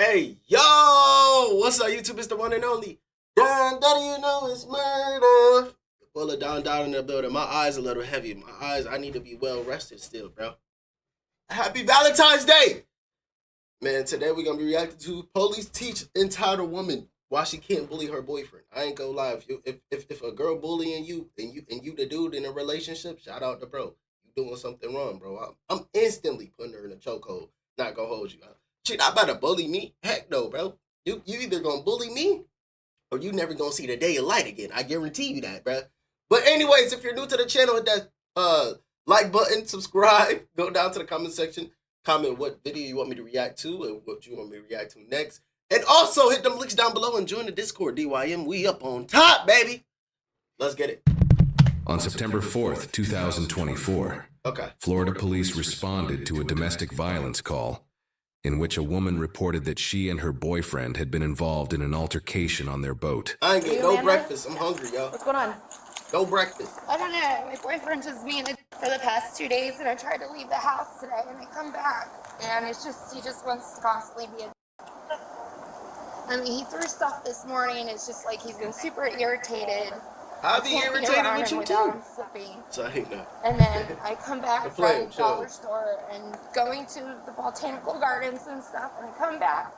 Hey, yo! What's up, YouTube? It's the one and only Don Daddy. You know it's murder. Well, Don Dada in the building. My eyes a little heavy. My eyes, I need to be well rested still, bro. Happy Valentine's Day! Man, today we're going to be reacting to police teach entitled woman why she can't bully her boyfriend. I ain't gonna lie. If a girl bullying you and you the dude in a relationship, shout out to bro. You doing something wrong, bro. I'm instantly putting her in a chokehold. Not gonna hold you out. She not about to bully me. Heck no, bro. You either gonna bully me or you never gonna see the day of light again. I guarantee you that, bro. But anyways, if you're new to the channel, hit that like button, subscribe, go down to the comment section, comment what video you want me to react to and what you want me to react to next. And also hit them links down below and join the Discord, DYM. We up on top, baby. Let's get it. On September 4th, 2024, Florida police responded to a domestic violence call in which a woman reported that she and her boyfriend had been involved in an altercation on their boat. I ain't getting no breakfast. I'm hungry, y'all. What's going on? No breakfast. I don't know. My boyfriend's just being a for the past 2 days, and I tried to leave the house today, and I come back, and it's just, he just wants to constantly be a I mean, he threw stuff this morning. It's just like he's been super irritated. I'll be irritated with you too. Sorry, no. And then I come back from the dollar store and going to the botanical gardens and stuff, and I come back,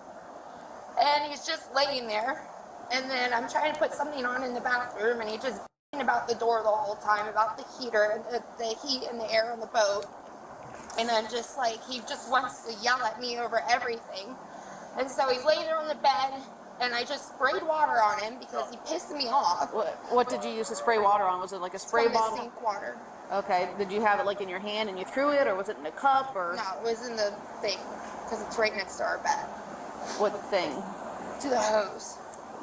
and he's just laying there. And then I'm trying to put something on in the bathroom, and he's just about the door the whole time, about the heater, the heat and the air on the boat. And then just like, he just wants to yell at me over everything. And so he's laying there on the bed, and I just sprayed water on him because he pissed me off. What did you use to spray water on? Was it like a spray bottle? Sink water. Okay. Did you have it like in your hand and you threw it, or was it in a cup? Or no, it was in the thing because it's right next to our bed. What thing? To the hose.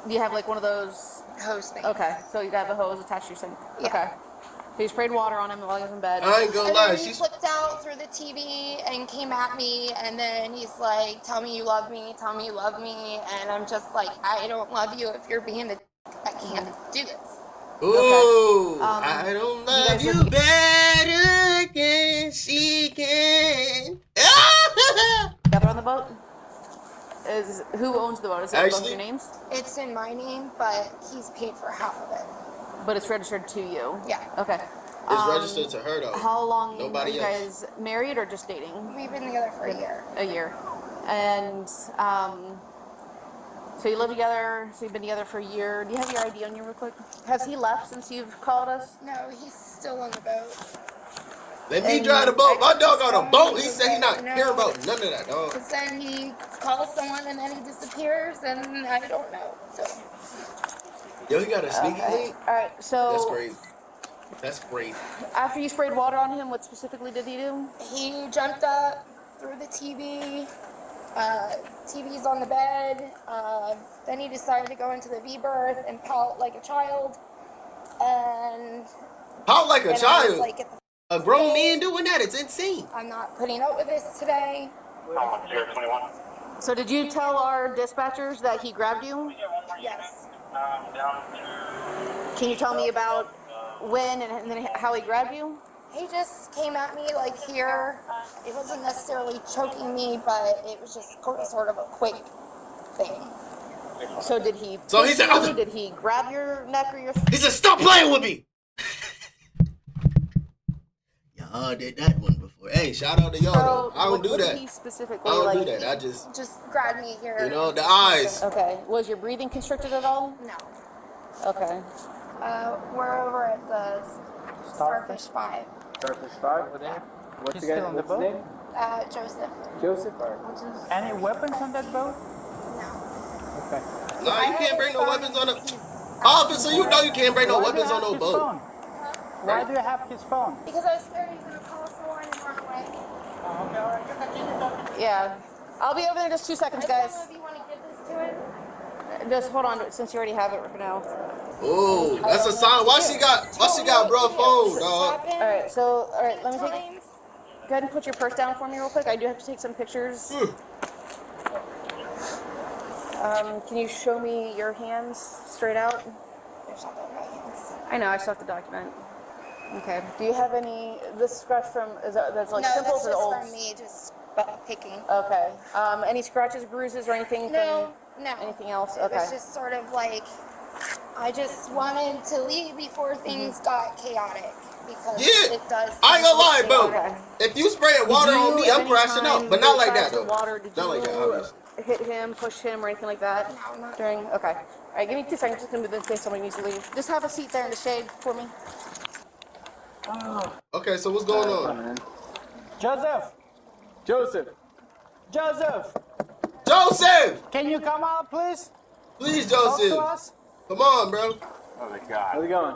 Do you have like one of those hose things? Okay, so you got the hose attached to your sink. Yeah. Okay. So you sprayed water on him while he was in bed. I ain't gonna lie. He flipped out through the TV and came at me, and then he's like, "Tell me you love me. Tell me you love me." And I'm just like, "I don't love you if you're being the I can't do this." Ooh, okay. I don't love you better than she can. Got it on the boat? Who owns the boat? Is it both your names? It's in my name, but he's paid for half of it. But it's registered to you? Yeah. Okay. It's registered to her, though. How long are you guys married or just dating? We've been together for a year. A year. And, so you live together, so you've been together for a year. Do you have your ID on you real quick? Has he left since you've called us? No, he's still on the boat. Let me drive the boat. My dog on a boat. He said he not caring about none of that, dog. Because then he calls someone and then he disappears, and I don't know, so... Yo, he got a sneaky link? Alright, so... That's great. That's great. After you sprayed water on him, what specifically did he do? He jumped up through the TV. TV's on the bed. Then he decided to go into the V-berth and pout like a child. And... Pout like a child? Like, a grown man doing that? It's insane. I'm not putting up with this today. So did you tell our dispatchers that he grabbed you? Yes. Can you tell me about when and then how he grabbed you? He just came at me like here. It wasn't necessarily choking me, but it was just sort of a quick thing. So did he? So he said, did he grab your neck or your? He said, "Stop playing with me." Y'all did that one before. Hey, shout out to y'all. Though. I don't do that. He specifically, I don't do that. I just grabbed me here. You know, the eyes. Okay. Was your breathing constricted at all? No. Okay. We're over at the Starfish 5. Starfish 5? Yeah. What's the guy's name? Joseph. Joseph? Any weapons on that boat? No. Okay. No, you can't bring no weapons on the... Officer, you know you can't bring no weapons on no boat. Why do you have his phone? Because I was scared he was going to call someone and run away. Okay, all right. Continue talking. Yeah. I'll be over there in just 2 seconds, guys. I don't know if you want to give this to him. Just hold on to it since you already have it for now. Oh, that's a sign. Why she got bro phone, dog? Alright, so, alright, let me take... Go ahead and put your purse down for me real quick. I do have to take some pictures. Can you show me your hands straight out? There's nothing in my hands. I know, I still have to document. Okay. Do you have any, this scratch from, that's like no, pimples that's or just old? from me just butt picking. Okay. Any scratches, bruises, or anything? No. Anything else? It Okay. was just sort of like, I just wanted to leave before things got chaotic. Because Yeah. it does. I ain't gonna lie, bro. Okay. If you spraying water on me, I'm crashing out. But not like that, though. Water, did Not you like that, obviously. hit him, push him, or anything like that? No, not During. Okay. All right. Give me 2 seconds. Just gonna move in case somebody needs to leave. Just have a seat there in the shade for me. Okay, so what's going on? Joseph! Joseph! Joseph! Joseph! Can you come out, please? Please, Talk to Joseph. us? Come on, bro. Oh my God. How's it going?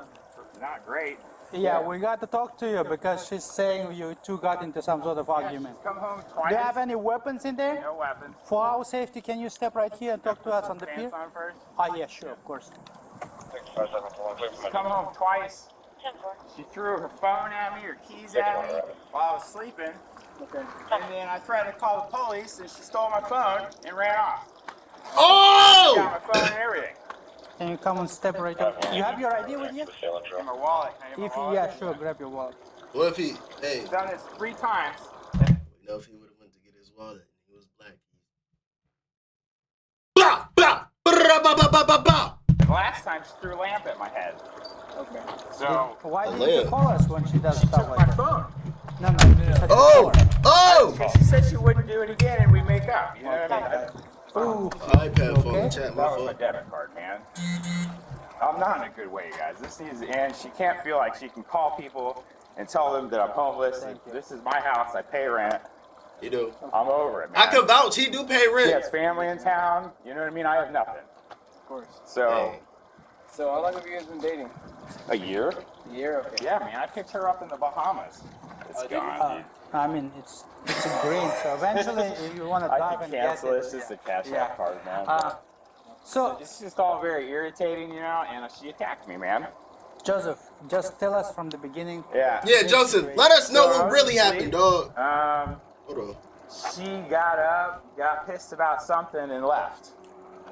Not great. Yeah, we got to talk to you because she's saying you two got into some sort of argument. Come home Do twice. you have any weapons in there? No weapons. For our safety, can you step right here and talk to us on the pier? Pants on first. Oh, yeah, sure, of course. Come home twice. She threw her phone at me, her keys at me while I was sleeping. Okay. And then I threatened to call the police, and she stole my phone and ran off. Oh! Got my phone and everything. Can you come and step right up? You have your ID with you? And my wallet. Can I get my If wallet? yeah, sure, grab your wallet. What if he, hey, I've done this 3 times. you know, if he would have went to get his wallet and he was black. Blah, blah, blah, blah, blah, blah, blah. The last time she threw a lamp at my head. Okay. So, Why didn't lamp. you call us when she does stuff my like that? phone. No, no, you said Oh! before. Oh! She said she wouldn't do it again, and we make up. You know what I mean? Ooh. iPad phone Okay. chat, my That was my fault. debit card, man. I'm not in a good way, guys. This needs to end. She can't feel like she can call people and tell them that I'm homeless. And this is my house. I pay rent. You do. I'm over it, man. I can vouch. He do pay She rent. has family in town. You know what I mean? I have nothing. Of course. So, Hey. So how long have you guys been dating? a year? A year? Okay. Yeah, man. I picked her up in the Bahamas. It's gone, dude. I mean, it's a green, so eventually if you want to I dive can and get cancel it. this. It's a cash Yeah. app card, man. So, It's just all very irritating, you know, and she attacked me, man. Joseph, just tell us from the beginning. Yeah. Yeah, Joseph, let us know So, what really honestly, happened, dog. Hold on. She got up, got pissed about something, and left.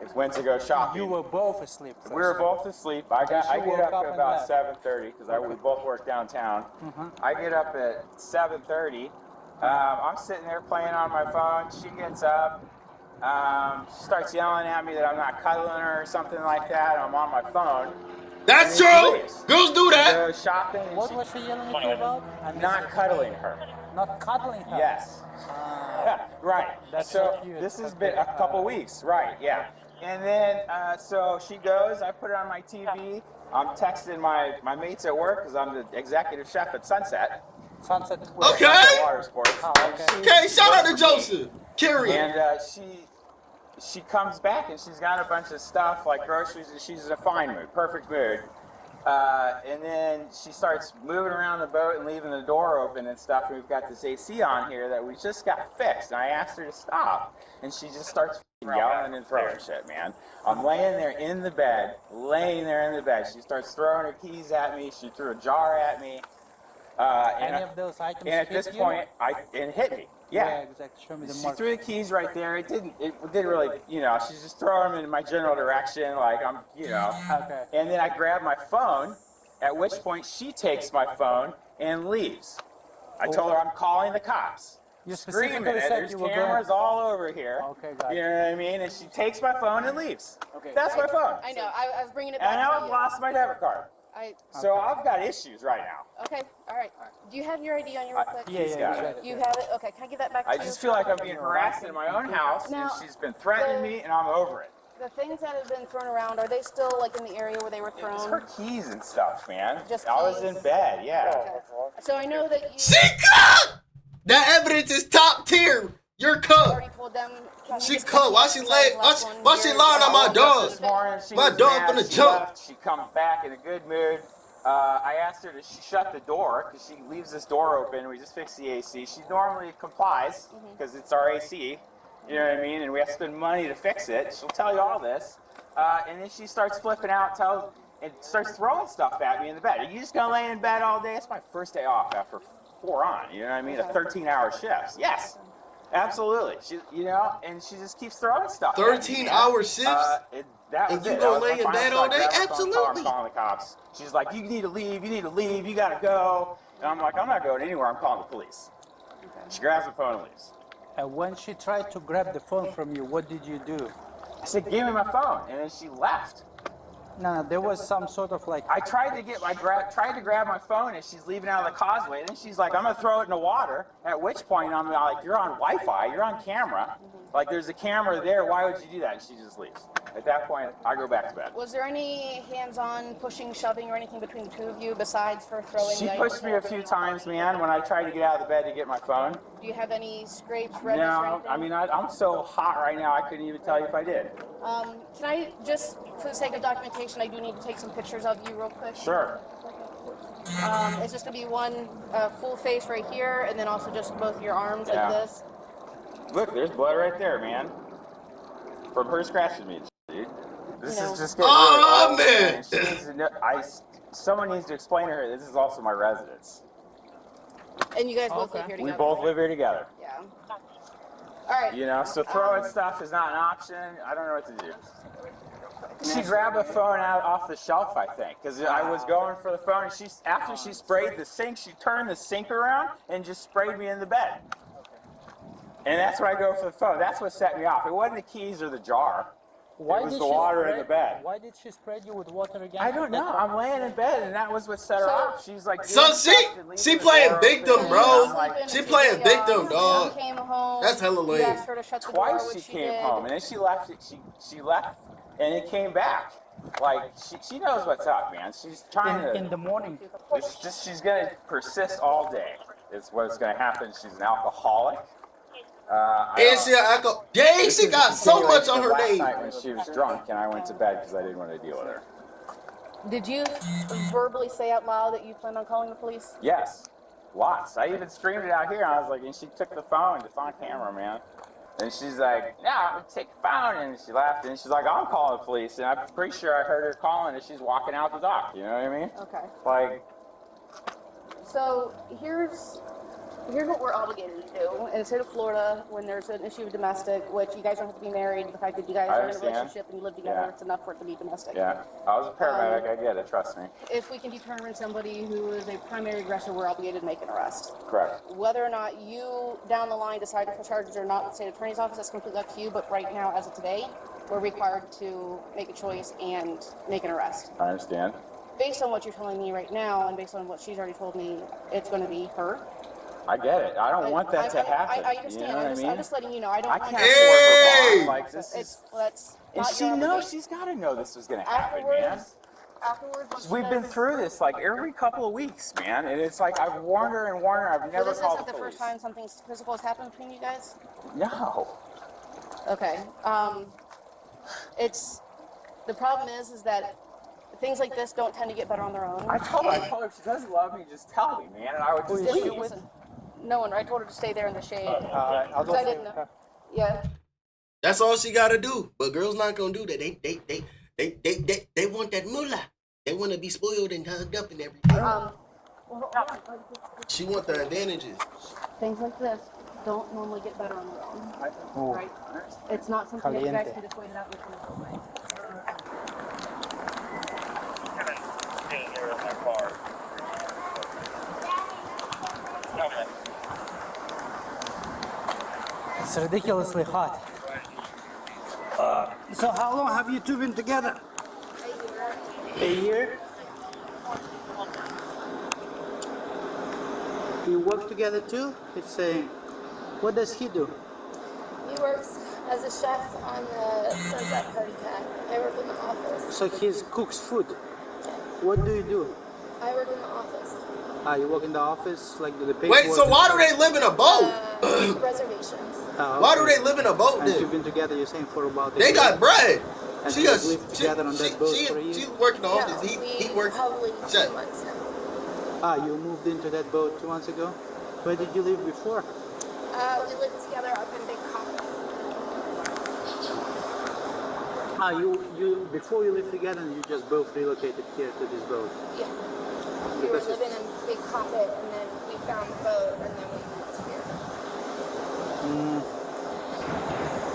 It went to go shopping. You were both asleep. We were both asleep. I she get woke up up at and about left. 7:30 because we both work downtown. I get up at 7:30. I'm sitting there playing on my phone. She gets up. She starts yelling at me that I'm not cuddling her or something like that. I'm on my phone. That's And then she true. leaves. Girls do that. Go shopping. And What she, was she yelling at you about? I missed not it. cuddling her. Not cuddling her. Yes. Right. That's so so cute. this has been a couple weeks. Right. Yeah. And then so she goes. I put it on my TV. I'm texting my mates at work because I'm the executive chef at Sunset. Sunset. Okay. Sunset Water Sports. Oh, okay. And she Okay, shout out to goes to me. Joseph. Carry it. And she comes back and she's got a bunch of stuff like groceries and she's in a fine mood, perfect mood. And then she starts moving around the boat and leaving the door open and stuff. And we've got this AC on here that we just got fixed. And I asked her to stop, and she just starts yelling and throwing shit, man. I'm laying there in the bed, She starts throwing her keys at me. She threw a jar at me. Any of those items And at hit this you? point, it hit me. Yeah. Exactly. Show me the She mark. threw the keys right there. It didn't really, she's just throwing them in my general direction, like I'm. Okay. And then I grab my phone, at which point she takes my phone and leaves. I told her I'm calling the cops. You Screaming specifically it. said There's you were cameras all over here. Okay, got You it. know what I mean? And she takes my phone and leaves. Okay. That's my phone. I know. I was bringing it And back now to I've you. lost my debit card. So I've got issues right now. Okay. All right. Do you have your ID on you real quick? Yeah, She's got yeah, it. You have it? Okay. Can I give that back to I you? just feel like I'm being harassed in my own house, Now, and she's been threatening me, and I'm over it. The things that have been thrown around, are they still like in the area where they were It was thrown? her keys and stuff, man. Just I was keys? in bed, yeah. Okay. So I know that you She cut. That evidence is top tier. You're cut. already told them. Can you She just cut. come Why back she and lay? tell Why us she, one why she here? lying on my I woke up dog? This morning, she My was dog mad. finna She jump. left. She comes back in a good mood. I asked her to shut the door because she leaves this door open. We just fixed the AC. She normally complies because it's our AC. You know what I mean? And we have to spend money to fix it. She'll tell you all this. And then she starts flipping out, and starts throwing stuff at me in the bed. Are you just gonna lay in bed all day? It's my first day off after 4 on. You know what I mean? A 13-hour shift. Yes, absolutely. She, and she just keeps throwing stuff. at me. 13-hour shifts? That was And you it. gonna That was lay my in final bed straw. all day? Grab my phone, Absolutely. I'm calling the cops. She's like, you need to leave, you gotta go. And I'm like, I'm not going anywhere, I'm calling the police. She grabs the phone and leaves. When she tried to grab the phone from you, what did you do? I said, give me my phone, and then she left. No, there was some sort of like... I tried to grab my phone as she's leaving out of the causeway, and then she's like, I'm gonna throw it in the water, at which point I'm like, you're on Wi-Fi, you're on camera. Like, there's a camera there, why would you do that? And she just leaves. At that point, I go back to bed. Was there any hands-on pushing, shoving, or anything between the two of you besides her throwing She the pushed me a few times, man, when I tried to get out of the bed to get my phone. Do you have any scrapes, redness, or No, anything? I mean, I'm so hot right now, I couldn't even tell you if I did. Can I just, for the sake of documentation, I do need to take some pictures of you real quick. Sure. It's just going to be one full face right here, and then also just both your arms Yeah. like this. Look, there's blood right there, man. From her scratching me, dude. This No. is just getting Oh, really man. and she needs to know, someone needs to explain to her this is also my residence. And you guys both live here We together. both live here together. Yeah. All right. You know, so throwing stuff is not an option. I don't know what to do. She grabbed a phone off the shelf, I think, because I was going for the phone. And after she sprayed the sink, she turned the sink around and just sprayed me in the bed. And that's when I go for the phone. That's what set me off. It wasn't the keys or the jar. It was the water in the bed. Why did she spread you with water again? I don't know. I'm laying in bed, and that was what set her off. She's like, So she playing victim, bro. She playing victim, dog. She came home. That's hella lame. You asked her to shut the door, Twice which she came did. home, and then she left. She left, and it came back. Like she knows what's up, man. She's trying In the morning. she's gonna persist all day. Is what's gonna happen. She's an alcoholic. And she alcohol. Dang, she got so much on her last name. night when she was drunk, and I went to bed because I didn't want to deal with her. Did you verbally say out loud that you planned on calling the police? Yes, lots. I even screamed it out here. I was like, and she took the phone. It's on camera, man. And she's like, "No, I'm gonna take the phone." And she laughed, and she's like, "I'm calling the police." And I'm pretty sure I heard her calling as she's walking out the dock. You know what I mean? Okay. Like, So here's what we're obligated to do. In the state of Florida, when there's an issue of domestic, which you guys don't have to be married, the fact that you guys I are in a understand. relationship and you live together, Yeah. it's enough for it to be domestic. yeah, I was a paramedic. I get it. Trust me. If we can determine somebody who is a primary aggressor, we're obligated to make an arrest. Correct. Whether or not you down the line decide to put charges or not in the state attorney's office, that's completely up to you. But right now, as of today, we're required to make a choice and make an arrest. I understand. Based on what you're telling me right now, and based on what she's already told me, it's going to be her. I get it. I don't want that to happen. I understand. You know what I mean? I'm just letting you know. I don't I want can't you- afford her Hey! bond. Like this It's is, that's and not she your knows. obligation. She's got to know this was gonna happen, man. Afterwards, once she We've been does- through this like every couple of weeks, man, and it's like I've warned her and warned her. I've So never this called isn't the the police. first time something physical has happened between you guys. No. Okay. It's the problem is that things like this don't tend to get better on their own. I told her if she doesn't love me, just tell me, man, and I would just Just leave. listen. No one. I told her to stay there in the shade. I'll go I see didn't her. know. Yeah. That's all she gotta do. But girls not gonna do that. They want that moolah. They want to be spoiled and hugged up and everything. Well, She want the advantages. things like this don't normally get better on their own. Right? It's not something that you guys Caliente. can just wait it out with them. It's ridiculously hot. So how long have you two been together? A year. You work together too? It's saying, what does he do? He works as a chef on the Sunset Party Pack. I work in the office. So he cooks food. What do you do? I work in the office. You work in the office, like do the paperwork? Wait, so why do they live in a boat? Reservations. Why do they live in a boat And you've then? been together, you're saying, for about a They year. got bread. And She you got lived together on that boat for a year? she work in the No, office. He we work. probably Shut. 2 months now. You moved into that boat 2 months ago? Where did you live before? We lived together up in Big Coffee. You before you lived together, you just both relocated here to this boat. Yeah. We were Because living in Big Coffee, and then we found the boat, and then we moved here.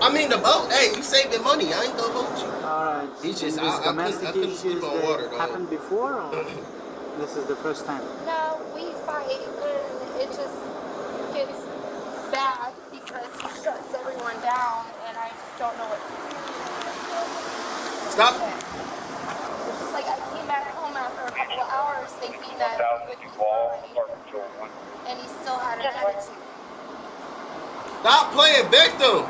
I mean the boat. Hey, you saving money. I ain't gonna vote you. All right. He's just- And these I couldn't- domestic I couldn't sleep issues on that water, dog. happened before, or this is the first time? No, we fight, and it just gets bad because he shuts everyone down, and I just don't know what to do. Stop. It's just like I came back home after a couple of hours thinking that it would be fine, and he still had an attitude. Stop playing victim.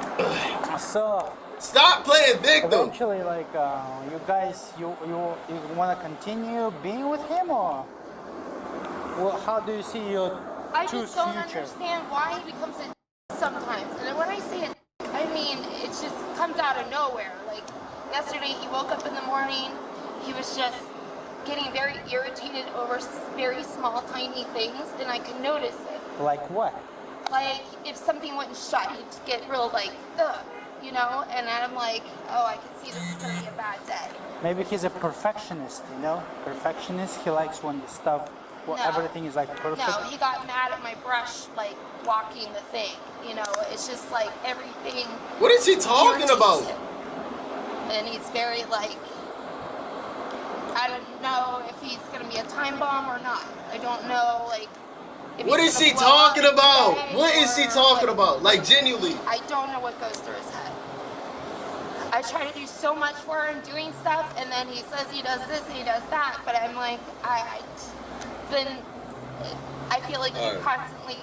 So Stop playing victim. eventually, like, you guys, you want to continue being with him, or well, how do you see your I true just don't future? understand why he becomes a sometimes. And when I say it, I mean it just comes out of nowhere. Like yesterday, he woke up in the morning, he was just getting very irritated over very small, tiny things, and I could notice it. Like what? Like if something wouldn't shut, he'd get real like, ugh, you know. And then I'm like, oh, I can see this is gonna be a bad day. Maybe he's a perfectionist, you know? Perfectionist. He likes when the stuff, well, No. everything is like perfect. No, he got mad at my brush, like walking the thing. You know, it's just like everything. What is he talking irritates about? him. And he's very like, I don't know if he's gonna be a time bomb or not. I don't know, like. If What he's is gonna he blow up talking about? today What is he or, talking like, about? Like genuinely. I don't know what goes through his head. I try to do so much for him, doing stuff, and then he says he does this and he does that, but I'm like, then I feel like he constantly.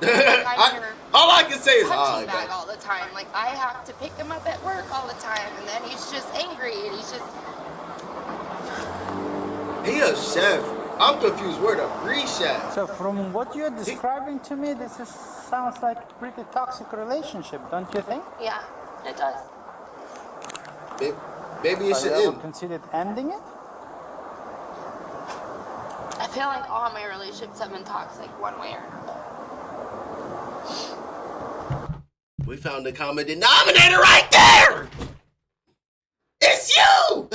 Like I'm your All I can say is, punching oh, bag all the time. Like I have to pick him up at work all the time, and then he's just angry and he's just. he a chef. I'm confused. Where the chef? So from what you're describing to me, this sounds like a pretty toxic relationship, don't you think? Yeah, it does. Maybe it Have should you ever end. considered ending it? I feel like all my relationships have been toxic one way or another. We found the common denominator right there. It's you.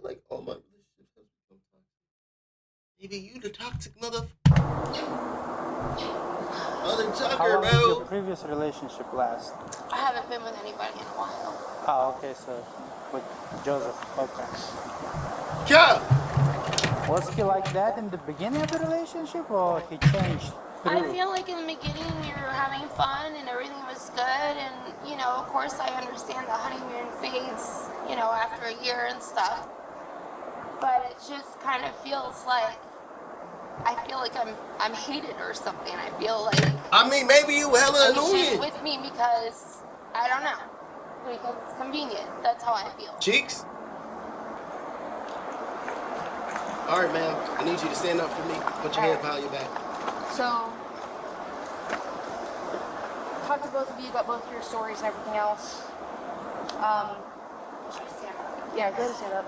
Like, oh my. Maybe you the toxic mother. Other How Tucker, long did your bro. previous relationship last? I haven't been with anybody in a while. Oh, okay, so with Joseph, okay. Yeah. Was he like that in the beginning of the relationship, or he changed I through? feel like in the beginning we were having fun and everything was good, and you know, of course I understand the honeymoon phase, you know, after a year and stuff. But it just kind of feels like I feel like I'm hated or something. I feel like I mean, maybe you hella he's just annoying. with me because I don't know, because it's convenient. That's how I feel. Cheeks. All right, ma'am. I need you to stand up for me. Put your hand behind your back. So, talk to both of you about both your stories and everything else. Yeah, go ahead and stand up.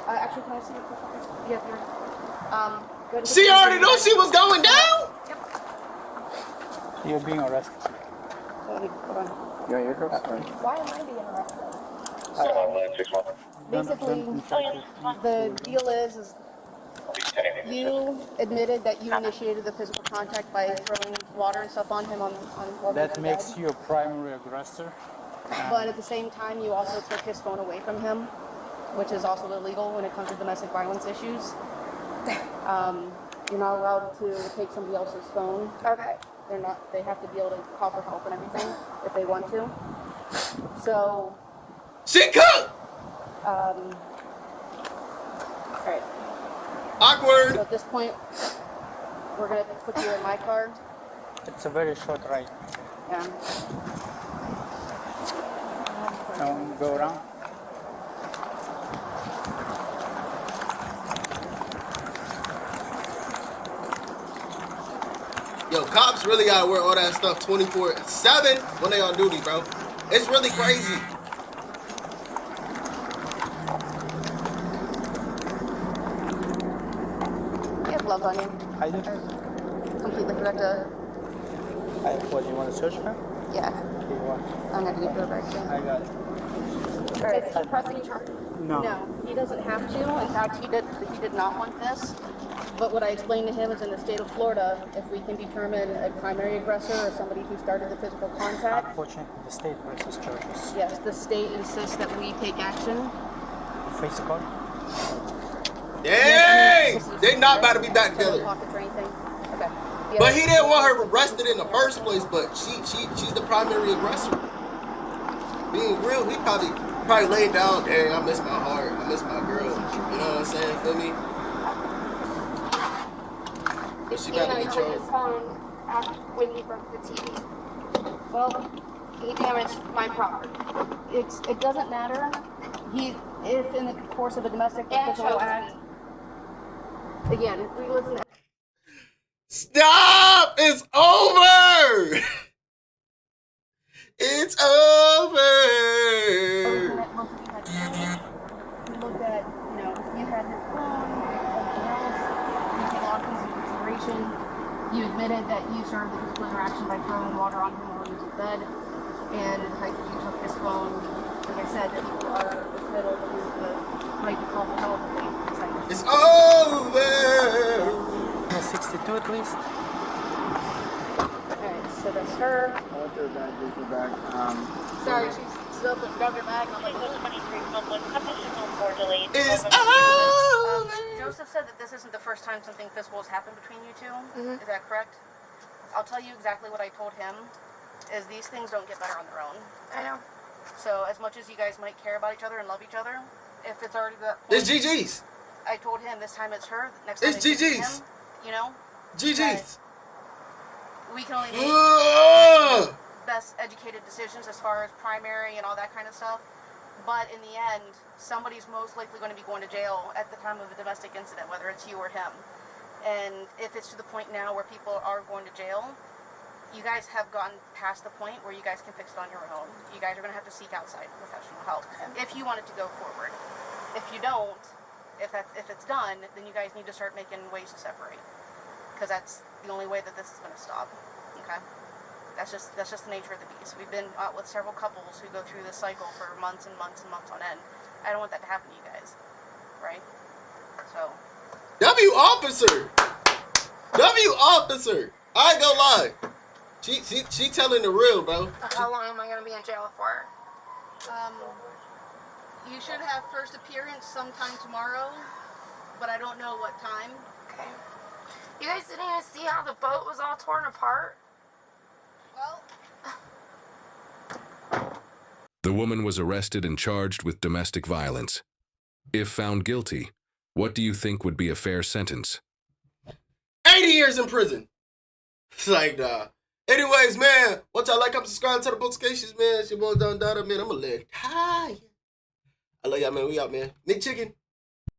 Actually, can I see your profile? Yeah, go ahead and She already knew she was going down. You're being arrested. Hold on. You want your girl? Why am I being arrested? Don't Basically, interrupt. the deal is you admitted that you initiated the physical contact by throwing water and stuff on him on That the makes bed. you a primary aggressor. But at the same time, you also took his phone away from him, which is also illegal when it comes to domestic violence issues. You're not allowed to take somebody else's phone. Okay. They have to be able to call for help and everything if they want to. So, She cooked. alright. Awkward. So at this point, we're gonna put you in my car. It's a very short ride. Yeah. Go around. Yo, cops really gotta wear all that stuff 24/7 when they on duty, bro. It's really crazy. You have gloves on you. I do. Completely forgot to. What, do you want to search for? Yeah. Okay, what? I'm gonna give you a back to. I got it. It's pressing charges. No. No, he doesn't have to. In fact, he did not want this. But what I explained to him is in the state of Florida, if we can determine a primary aggressor or somebody who started the physical contact, Unfortunately, the state presses charges. yes, the state insists that we take action. Face the card? Dang! They not about to be back Fill the together. pockets or anything. Okay. But he didn't want her arrested in the first place. But she's the primary aggressor. Being real, he probably laid down. Dang, I miss my heart. I miss my girl. You know what I'm saying? Feel me? But she better be took chose. his phone when he broke the TV. Well, He damaged my property. it doesn't matter. If in the course of a domestic or And physical choked act, again, if we listen to Stop! It's over! It's over! we looked at, you had his phone, everything else, you take all things into consideration. You admitted that you started the physical interaction by throwing water on him while he was in bed, and the fact that you took his phone. Like I said, that you are entitled to the right to call for help. It's over! 62 at least. Alright, so that's her. I went to the back, leave the back. Sorry, she's up and grabbed her bag. And I'm like, It's over! Joseph said that this isn't the first time something physical has happened between you two. Is that correct? I'll tell you exactly what I told him, is these things don't get better on their own. I know. So as much as you guys might care about each other and love each other, if it's already that point, It's GG's. I told him this time it's her, next time It's it's GG's. him, you know? GG's. We can only make Ugh. best educated decisions as far as primary and all that kind of stuff. But in the end, somebody's most likely going to be going to jail at the time of a domestic incident, whether it's you or him. And if it's to the point now where people are going to jail, you guys have gotten past the point where you guys can fix it on your own. You guys are going to have to seek outside professional help if you want it to go forward. If you don't, if it's done, then you guys need to start making ways to separate, because that's the only way that this is going to stop. Okay, that's just the nature of the beast. We've been out with several couples who go through this cycle for months and months and months on end. I don't want that to happen to you guys, right? So. W officer. I ain't gonna lie. She telling the real, bro. How long am I going to be in jail for? You should have first appearance sometime tomorrow, but I don't know what time. Okay. You guys didn't even see how the boat was all torn apart? Well, The woman was arrested and charged with domestic violence. If found guilty, what do you think would be a fair sentence? 80 years in prison. It's like, nah. Anyways, man, once y'all like, subscribe to the Bookcations, man. It's your boy Don Dada, man. I'm a little tired. I love y'all, man. We out, man. Nick Chicken.